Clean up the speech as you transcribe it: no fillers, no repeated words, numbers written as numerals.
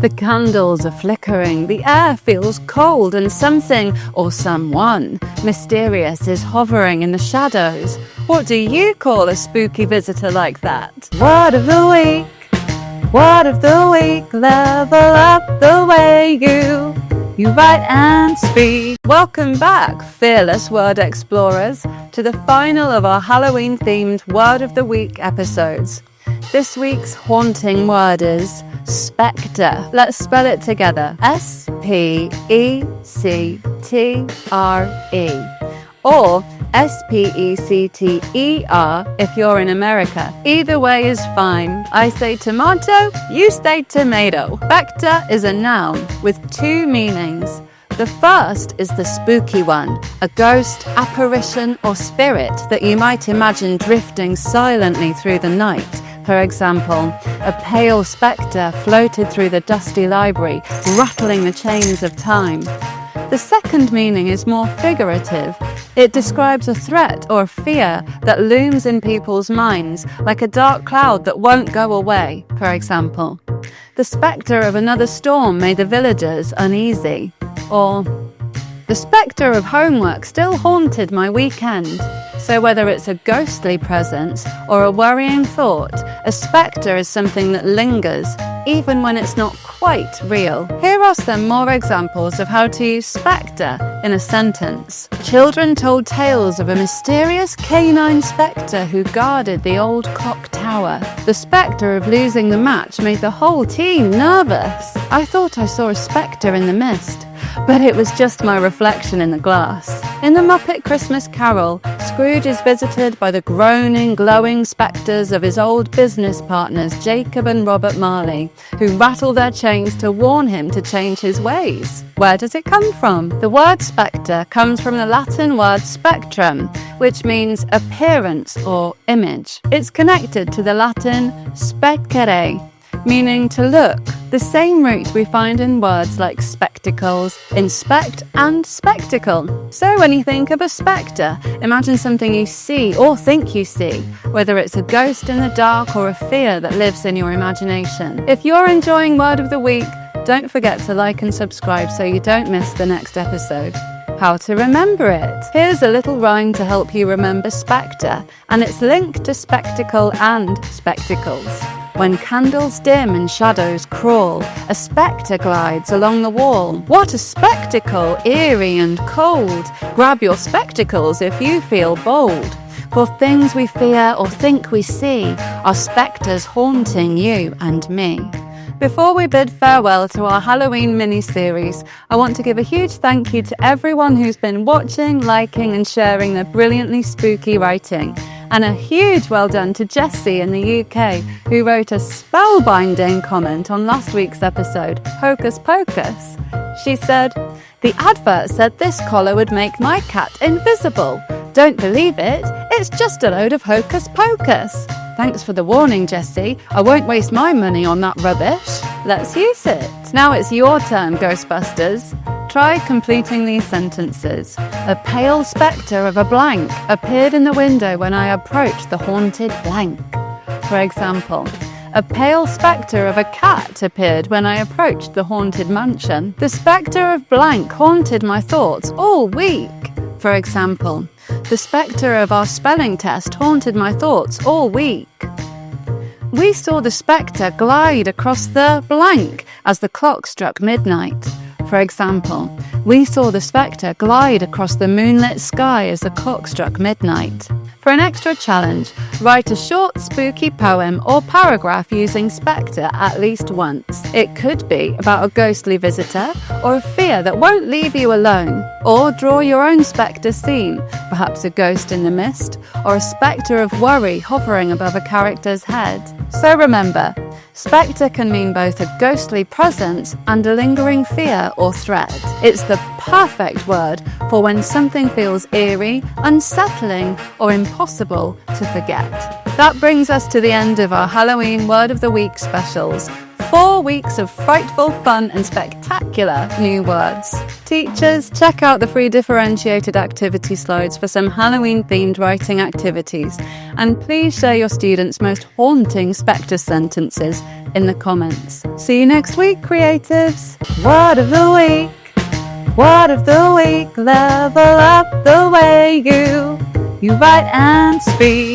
The candles are flickering, the air feels cold, and something or someone mysterious is hovering in the shadows. What do you call a spooky visitor like that? Word of the week! Word of the week, level up the way you write and speak. Welcome back, fearless word explorers, to the final of our Halloween-themed Word of the Week episodes. This week's haunting word is Spectre. Let's spell it together. S-P-E-C-T-R-E. Or S-P-E-C-T-E-R if you're in America. Either way is fine. I say tomato, you say tomato. Spectre is a noun with two meanings. The first is the spooky one, a ghost, apparition, or spirit that you might imagine drifting silently through the night. For example, a pale spectre floated through the dusty library, rattling the chains of time. The second meaning is more figurative. It describes a threat or fear that looms in people's minds, like a dark cloud that won't go away, for example. The spectre of another storm made the villagers uneasy. Or, the spectre of homework still haunted my weekend. So whether it's a ghostly presence or a worrying thought, a spectre is something that lingers, even when it's not quite real. Here are some more examples of how to use spectre in a sentence. Children told tales of a mysterious canine spectre who guarded the old clock tower. The spectre of losing the match made the whole team nervous. I thought I saw a spectre in the mist, but it was just my reflection in the glass. In The Muppet Christmas Carol, Scrooge is visited by the groaning, glowing spectres of his old business partners, Jacob and Robert Marley, who rattle their chains to warn him to change his ways. Where does it come from? The word spectre comes from the Latin word spectrum, which means appearance or image. It's connected to the Latin specere, meaning to look, the same root we find in words like spectacles, inspect, and spectacle. So when you think of a spectre, imagine something you see or think you see, whether it's a ghost in the dark or a fear that lives in your imagination. If you're enjoying Word of the Week, don't forget to like and subscribe so you don't miss the next episode. How to remember it? Here's a little rhyme to help you remember spectre, and it's linked to spectacle and spectacles. When candles dim and shadows crawl, a spectre glides along the wall. What a spectacle, eerie and cold! Grab your spectacles if you feel bold. For things we fear or think we see are spectres haunting you and me. Before we bid farewell to our Halloween mini-series, I want to give a huge thank you to everyone who's been watching, liking and sharing their brilliantly spooky writing. And a huge well done to Jessie in the UK, who wrote a spellbinding comment on last week's episode, Hocus Pocus. She said, "The advert said this collar would make my cat invisible. Don't believe it, it's just a load of hocus pocus." Thanks for the warning, Jessie. I won't waste my money on that rubbish. Let's use it. Now it's your turn, Ghostbusters. Try completing these sentences. A pale spectre of a blank appeared in the window when I approached the haunted blank. For example, a pale spectre of a cat appeared when I approached the haunted mansion. The spectre of blank haunted my thoughts all week. For example, the spectre of our spelling test haunted my thoughts all week. We saw the spectre glide across the blank as the clock struck midnight. For example, we saw the spectre glide across the moonlit sky as the clock struck midnight. For an extra challenge, write a short spooky poem or paragraph using spectre at least once. It could be about a ghostly visitor or a fear that won't leave you alone. Or draw your own spectre scene, perhaps a ghost in the mist or a spectre of worry hovering above a character's head. So remember, spectre can mean both a ghostly presence and a lingering fear or threat. It's the perfect word for when something feels eerie, unsettling, or impossible to forget. That brings us to the end of our Halloween Word of the Week specials. 4 weeks of frightful fun and spectacular new words. Teachers, check out the free differentiated activity slides for some Halloween-themed writing activities, and please share your students' most haunting Spectre sentences in the comments. See you next week, creatives! Word of the week! Word of the week, level up the way you write and speak.